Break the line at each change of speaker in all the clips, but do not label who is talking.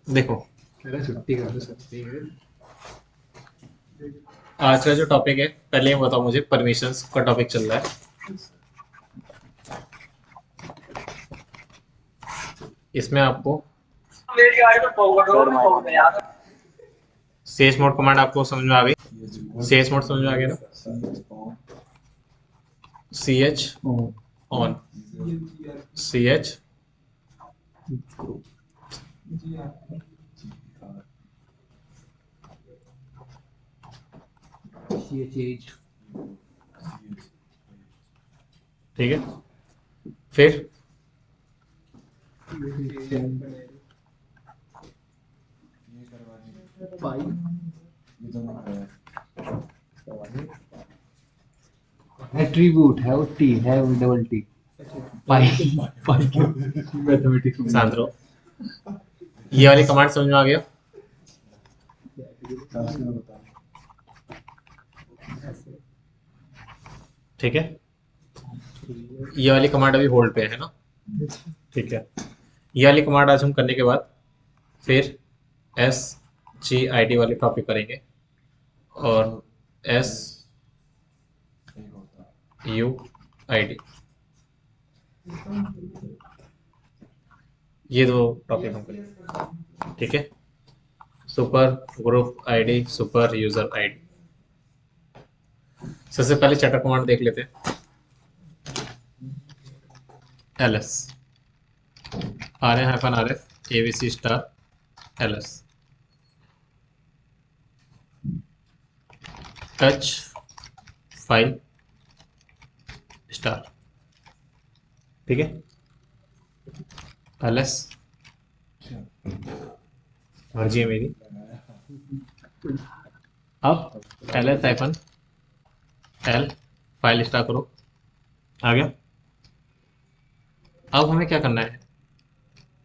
देखो,
मेरा छुट्टी कर दो सकती है।
आज का जो टॉपिक है, पहले ये बताओ मुझे, परमिशंस का टॉपिक चल रहा है। इसमें आपको
मेरी गाड़ी में फॉरवर्ड हो मैं फॉरवर्ड यार।
सीएच मोड कमांड आपको समझ में आ गई? सीएच मोड समझ में आ गया ना? C H on, C H
CH
ठीक है। फिर
पाई एट्रीब्यूट है वो टी है वो डबल टी पाई पाई मैथमेटिक्स में
शांत रहो। ये वाली कमांड समझ में आ गया? ठीक है। ये वाली कमांड अभी होल्ड पे है ना? ठीक है। ये वाली कमांड आज हम करने के बाद फिर एस जी आई डी वाली टॉपिक करेंगे, और एस यू आई डी, ये दो टॉपिक हम करेंगे। ठीक है। Super group ID, super user ID. सबसे पहले चैटर कमांड देख लेते हैं। L S R A hyphen R F A V C star L S touch file star. ठीक है। एल एस मर्जी है मेरी। अब L S hyphen L file star करो। आ गया। अब हमें क्या करना है,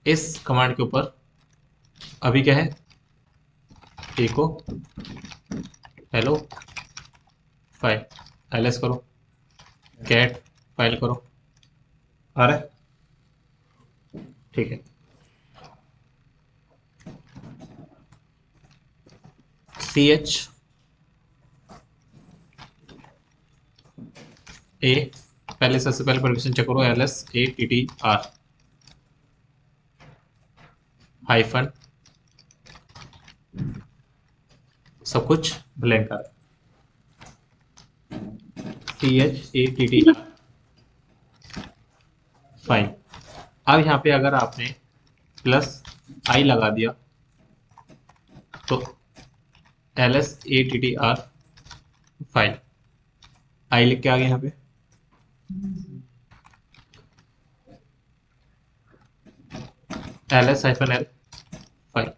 इस कमांड के ऊपर अभी क्या है, echo hello file L S करो, कैट फाइल करो। आ रहा है? ठीक है। सी एच ए, पहले सबसे पहले परमिशन चेक करो, L S A T T R hyphen, सब कुछ ब्लैंक कर, C H A T T R file. अब यहाँ पे अगर आपने प्लस आई लगा दिया तो L S A T T R file, I लिख के आ गया यहाँ पे। L S hyphen L file,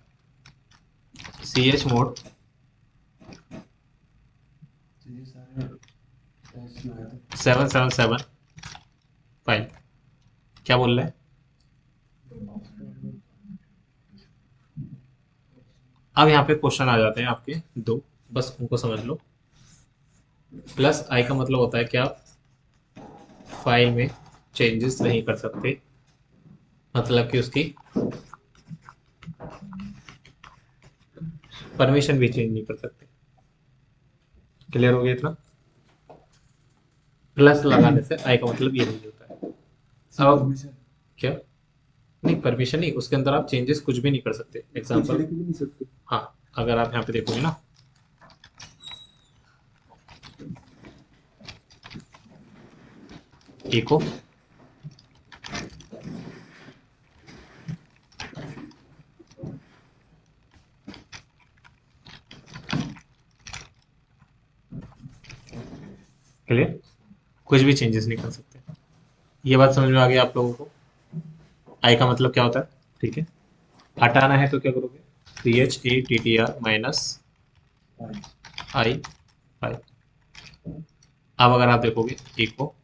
C H mod 777 file. क्या बोल रहा है? अब यहाँ पे क्वेश्चन आ जाते हैं आपके दो, बस उनको समझ लो। प्लस आई का मतलब होता है कि आप फाइल में चेंजेस नहीं कर सकते, मतलब कि उसकी परमिशन भी चेंज नहीं कर सकते। क्लियर हो गया इतना? प्लस लगाने से आई का मतलब ये नहीं होता है। अब क्या? नहीं, परमिशन नहीं, उसके अंदर आप चेंजेस कुछ भी नहीं कर सकते। एग्जांपल, हाँ, अगर आप यहाँ पे देखोगे ना, इको क्लियर, कुछ भी चेंजेस नहीं कर सकते। ये बात समझ में आ गई आप लोगों को? आई का मतलब क्या होता है? ठीक है। हटाना है तो क्या करोगे, C H A T T R minus I five. अब अगर आप देखोगे इको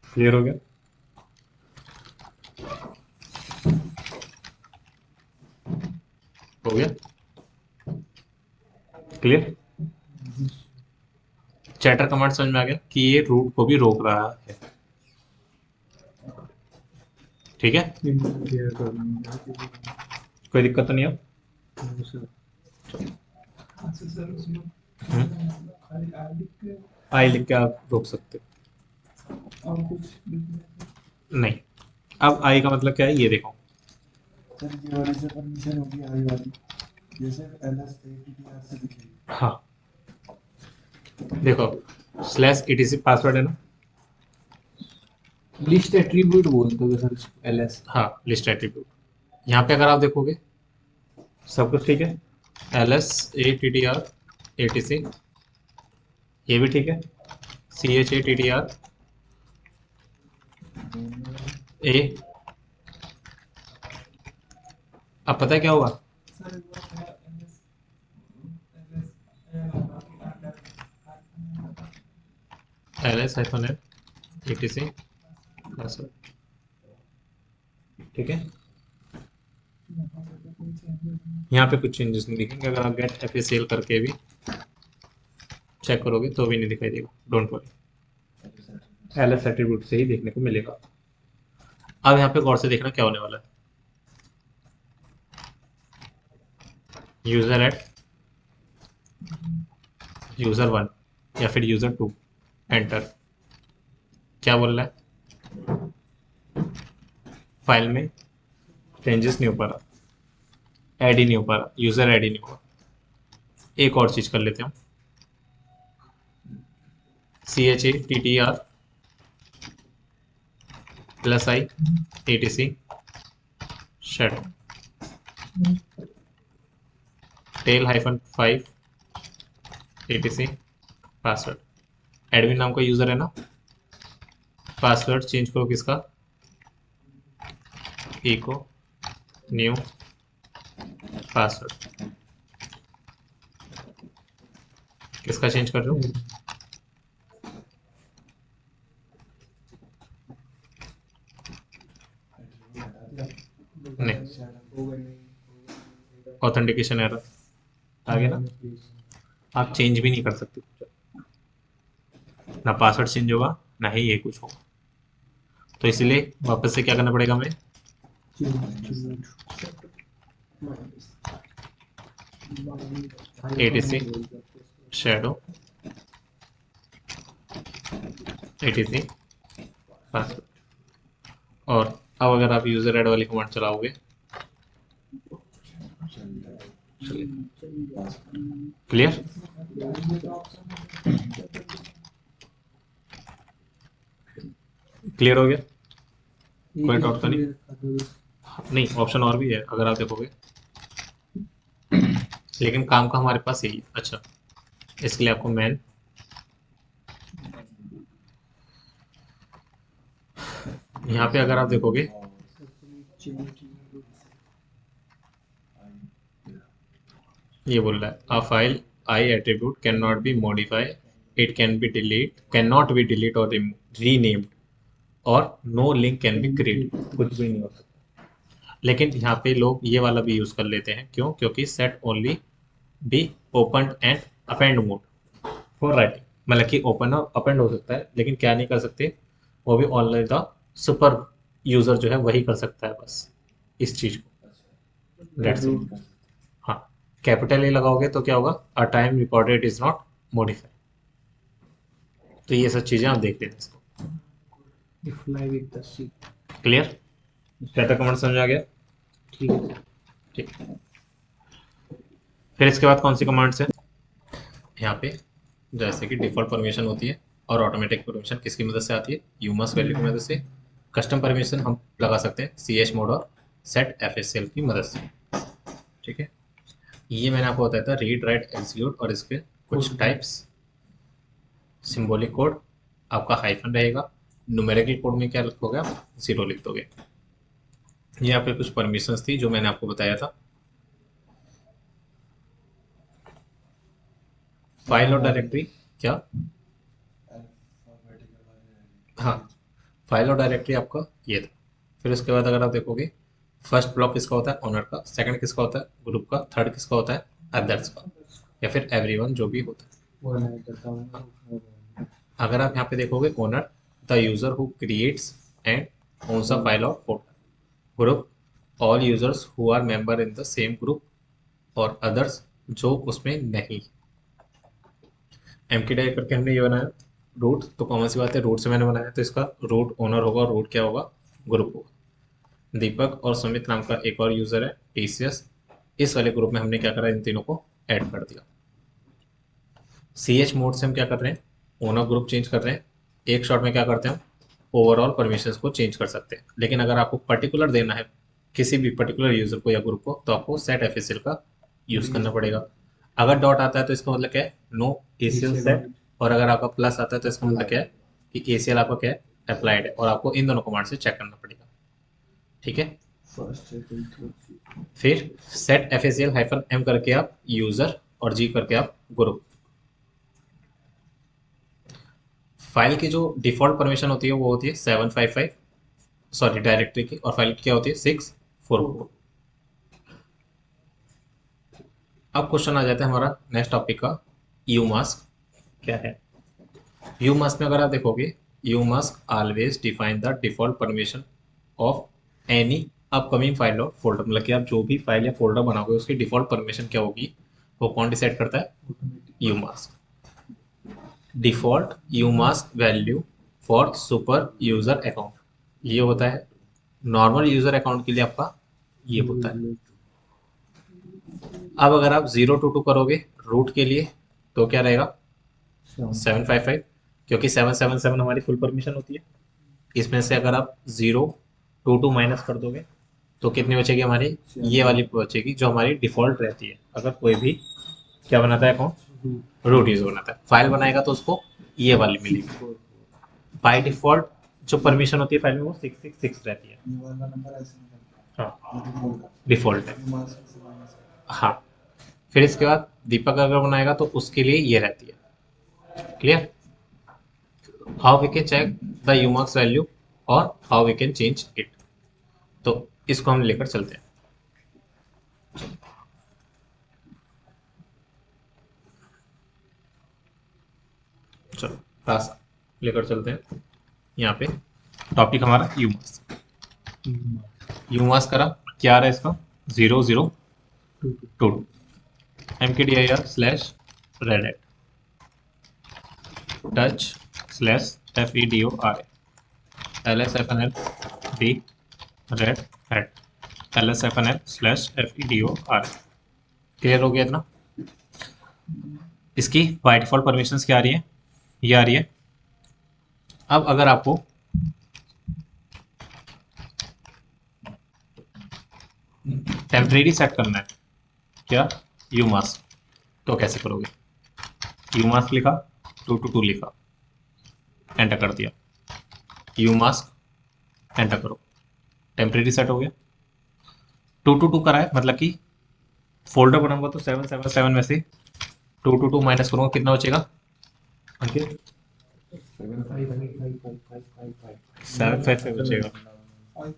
क्लियर हो गया? हो गया। क्लियर? चैटर कमांड समझ में आ गया कि ये रूट को भी रोक रहा है। ठीक है, कोई दिक्कत तो नहीं है? आई लिख के आप रोक सकते हो। नहीं, अब आई का मतलब क्या है ये देखो।
सर ये वाली से परमिशन होगी आई वाली, जैसे LS से दिखेगी।
हाँ देखो, स्लैश etc पासवर्ड है ना।
लिस्ट एट्रीब्यूट बोलते हो सर इसको, एलएस।
हाँ, लिस्ट एट्रीब्यूट। यहाँ पे अगर आप देखोगे सब कुछ ठीक है, ls attr etc, ये भी ठीक है, chattr a। अब पता है क्या होगा? ls -n etc password. ठीक है, यहाँ पे कुछ चेंजेस नहीं दिखेंगे। अगर आप गेट FACL करके भी चेक करोगे तो भी नहीं दिखाई देगा, डोंट वरी, ls एट्रीब्यूट से ही देखने को मिलेगा। अब यहाँ पे गौर से देखना क्या होने वाला है। यूजर एट यूजर 1 या फिर यूजर 2 एंटर, क्या बोल रहा है? फाइल में चेंजेस नहीं हो पा रहा, ऐड ही नहीं हो पा रहा, यूजर ऐड ही नहीं हुआ। एक और चीज कर लेते हैं, CHATTR +I ATC shadow tail -5 ATC password. Admin नाम का यूजर है ना, पासवर्ड चेंज करो किसका? echo new password. किसका चेंज कर रहे हो? नहीं, ऑथेंटिकेशन एरर आ गया ना, आप चेंज भी नहीं कर सकते, ना पासवर्ड चेंज होगा ना ही ये कुछ होगा। तो इसलिए वापस से क्या करना पड़ेगा हमें? ATC shadow ATC password. और अब अगर आप यूजर ऐड वाली कमांड चलाओगे, क्लियर? क्लियर हो गया? कोई डाउट तो नहीं? नहीं, ऑप्शन और भी है अगर आप देखोगे, लेकिन काम का हमारे पास यही है। अच्छा, इसके लिए आपको मैन यहाँ पे अगर आप देखोगे ये बोल रहा है a file I attribute can not be modify, it can not be delete और रीनेम्ड, और no link can be create, कुछ भी नहीं हो सकता। लेकिन यहाँ पे लोग ये वाला भी यूज कर लेते हैं, क्यों? क्योंकि set only be open and append mode for writing, मतलब कि ओपन और अपेंड हो सकता है, लेकिन क्या नहीं कर सकते, वो भी ऑनलाइन द सुपर यूजर जो है वही कर सकता है बस इस चीज को। That's it। हाँ, कैपिटल ए लगाओगे तो क्या होगा? A time recorded is not modified. तो ये सब चीजें आप देख लेते हैं इसको। क्लियर? क्या कमेंट समझ आ गया?
ठीक है सर।
ठीक, फिर इसके बाद कौन सी कमांड्स है यहाँ पे? जैसे कि डिफॉल्ट परमिशन होती है, और ऑटोमेटिक परमिशन किसकी मदद से आती है? यूमस वैल्यू की मदद से। कस्टम परमिशन हम लगा सकते हैं chmod और सेट FACL की मदद से। ठीक है, ये मैंने आपको बताया था रीड राइट एग्जीक्यूट, और इसके कुछ टाइप्स। सिंबॉलिक कोड आपका हाइफन रहेगा, न्यूमेरिकल कोड में क्या लिखोगे आप? 0 लिख दोगे। ये आपके कुछ परमिशंस थी जो मैंने आपको बताया था। फाइल और डायरेक्टरी क्या? हाँ, फाइल और डायरेक्टरी आपका ये था। फिर उसके बाद अगर आप देखोगे, फर्स्ट ब्लॉक किसका होता है? ओनर का। सेकंड किसका होता है? ग्रुप का। थर्ड किसका होता है? अदर्स का। या फिर एवरीवन जो भी होता है।
वो नहीं करता हूँ।
अगर आप यहाँ पे देखोगे owner the user who creates and owns a file of folder, group all users who are member in the same group और अदर्स जो उसमें नहीं। एमके डाई करके हमने ये बनाया रूट, तो कॉमन सी बात है रूट से मैंने बनाया, तो इसका रूट ओनर होगा और रूट क्या होगा, ग्रुप होगा। दीपक और सुमित नाम का एक और यूजर है टीसीएस, इस वाले ग्रुप में हमने क्या करा, इन तीनों को ऐड कर दिया। सी एच मोड से हम क्या कर रहे हैं, ओनर ग्रुप चेंज कर रहे हैं। एक शॉट में क्या करते हैं हम, ओवरऑल परमिशंस को चेंज कर सकते हैं। लेकिन अगर आपको पर्टिकुलर देना है किसी भी पर्टिकुलर यूजर को या ग्रुप को, तो आपको सेट एफएसएल का यूज करना पड़ेगा। अगर डॉट आता है तो इसका मतलब क्या है, नो एसीएल सेट, और अगर आपका प्लस आता है तो इसका मतलब क्या है कि एसीएल आपका क्या है, अप्लाइड है, और आपको इन दोनों कमांड से चेक करना पड़ेगा। ठीक है,
फर्स्ट सेकंड थर्ड।
फिर सेट एफएसएल हाइफन एम करके आप यूजर और जी करके आप ग्रुप। फाइल की जो डिफॉल्ट परमिशन होती है वो होती है 755, सॉरी डायरेक्टरी की, और फाइल की क्या होती है 644। अब क्वेश्चन आ जाता है हमारा नेक्स्ट टॉपिक का, यू मास्क क्या है। यू मास्क में अगर आप देखोगे, you mask always define the default permission of any upcoming file और फोल्डर, मतलब कि आप जो भी फाइल या फोल्डर बनाओगे उसकी डिफॉल्ट परमिशन क्या होगी, वो कौन डिसाइड करता है, you mask. Default you mask value for super user account, ये होता है। नॉर्मल यूजर अकाउंट के लिए आपका ये होता है। अब अगर आप 022 करोगे रूट के लिए तो क्या रहेगा 755, क्योंकि 777 हमारी फुल परमिशन होती है। इसमें से अगर आप 022 माइनस कर दोगे तो कितनी बचेगी हमारी, ये वाली बचेगी जो हमारी डिफॉल्ट रहती है। अगर कोई भी क्या बनाता है अकाउंट, रूट यूजर बनाता है, फाइल बनाएगा तो उसको ये वाली मिलेगी। बाय डिफॉल्ट जो परमिशन होती है फाइल में वो 666 रहती है।
ये वाला नंबर ऐसे निकलता है,
हाँ,
ये डिफॉल्ट है।
डिफॉल्ट है।
ये मास्क से माइनस है।
हाँ, फिर इसके बाद दीपक अगर बनाएगा तो उसके लिए ये रहती है। Clear, how we can check the umask value और how we can change it, तो इसको हम लेकर चलते हैं। चलो क्लास लेकर चलते हैं। यहाँ पे टॉपिक हमारा यूमार्क्स। यूमार्क्स करा क्या आ रहा है इसका, 0022 mkdir slash redhat touch slash fedora lsfnl d red hat lsfnl slash fedora। Clear हो गया इतना। इसकी बाय डिफॉल्ट परमिशंस क्या आ रही है, ये आ रही है। अब अगर आपको टेम्परेरी सेट करना है क्या, यू मास्क, तो कैसे करोगे, यू मास्क लिखा 222 लिखा, एंटर कर दिया, यू मास्क एंटर करो, टेम्परेरी सेट हो गया। 222 करा है मतलब कि फोल्डर बनाऊंगा तो 777 में से 222 माइनस करूंगा, कितना बचेगा अंकित, 755 बचेगा।
5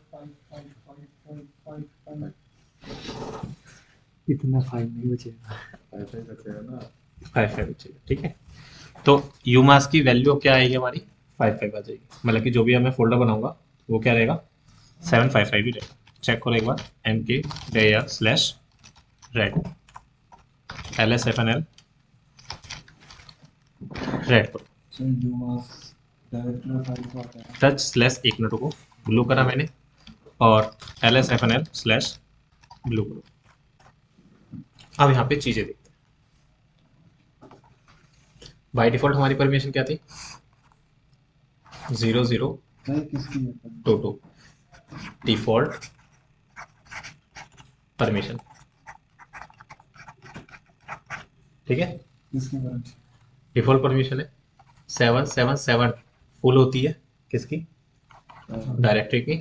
इतना फाइन नहीं बचेगा।
5 बचेगा ना।
55 बचेगा, ठीक है। तो यू मास्क की वैल्यू क्या आएगी हमारी, 55 आ जाएगी, मतलब कि जो भी मैं फोल्डर बनाऊंगा वो क्या रहेगा, 755 ही रहेगा। चेक करो एक बार, M K dir slash red LSFNL red करो,
so umask directory file को आता है।
टच स्लैश, एक मिनट को ब्लू करा मैंने, और LSFNL स्लैश ब्लू करो। अब यहाँ पे चीजें देखते हैं। बाय डिफॉल्ट हमारी परमिशन क्या थी, 0022
नहीं किसकी है?
डिफॉल्ट परमिशन, ठीक है।
किसकी ब्रांच?
डिफॉल्ट परमिशन है 777 फुल होती है किसकी, डायरेक्टरी की।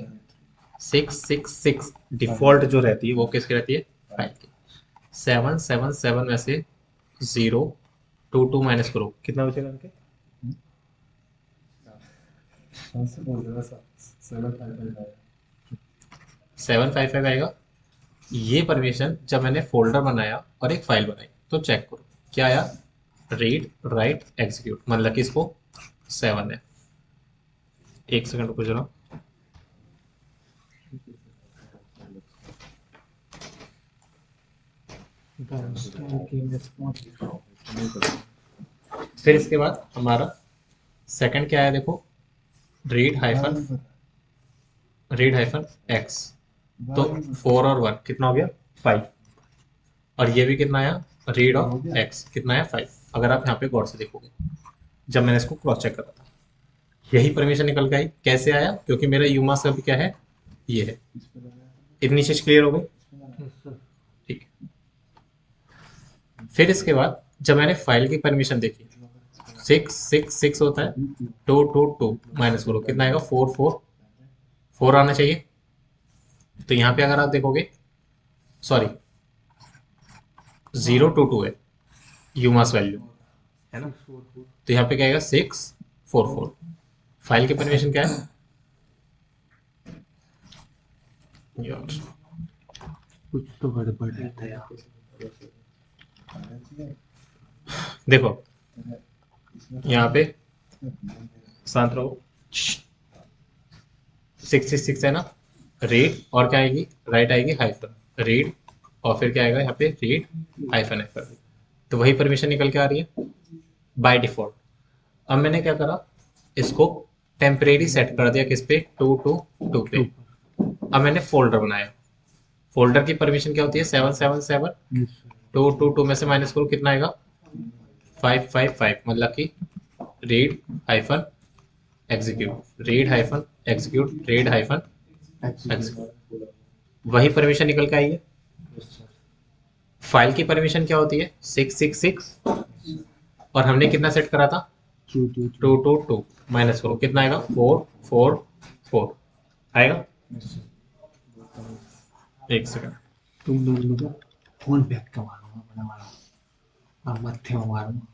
666 डिफॉल्ट जो रहती है वो किसकी रहती है, फाइल की। 777 में से 022 माइनस करो, कितना बचेगा उनके,
से बोल रहा था 755 आया।
755 आएगा। ये परमिशन जब मैंने फोल्डर बनाया और एक फाइल बनाई, तो चेक करो क्या आया, रीड राइट एग्जीक्यूट, मतलब कि इसको 7 है। एक सेकंड रुको जरा। फिर इसके बाद हमारा सेकंड क्या है, देखो, रीड हाइफन एक्स। तो 4 और 1 कितना हो गया, 5। और ये भी कितना आया, रीड और एक्स कितना आया, 5। अगर आप यहाँ पे गौर से देखोगे, जब मैंने इसको क्रॉस चेक करा था, यही परमिशन निकल के आई। कैसे आया, क्योंकि मेरा यूमा सब क्या है, ये है। इतनी चीज क्लियर हो गई, ठीक है। फिर इसके बाद जब मैंने फाइल की परमिशन देखी, 6 होता है, 2 माइनस करो कितना आएगा, 4 आना चाहिए। तो यहाँ पे अगर आप देखोगे, सॉरी, 0 to 2 है यूमास वैल्यू, है ना। तो यहाँ पे क्या आएगा, 6 4 4। फाइल की परमिशन क्या है यार,
कुछ तो गड़बड़ रहता है यार।
देखो यहाँ पे शांत रहो, 6 है ना, रीड और क्या आएगी, राइट आएगी हाइफन, रीड और फिर क्या आएगा यहाँ पे, रीड हाइफन हाइफन। तो वही परमिशन निकल के आ रही है बाय डिफॉल्ट। अब मैंने क्या करा, इसको टेम्परेरी सेट कर दिया किस पे, 2 पे। अब मैंने फोल्डर बनाया। फोल्डर की परमिशन क्या होती है, 7 2 में से माइनस करो कितना आएगा, 5 मतलब कि read hyphen execute, read hyphen execute, read hyphen execute. वही परमिशन निकल के आई है। फाइल की परमिशन क्या होती है, 6 और हमने कितना सेट करा था, 2 माइनस करो कितना आएगा, 4 आएगा। एक सेकंड,
तुम लोग फोन पे का मारूंगा, बड़ा मारूंगा, मत्थे में मारूंगा।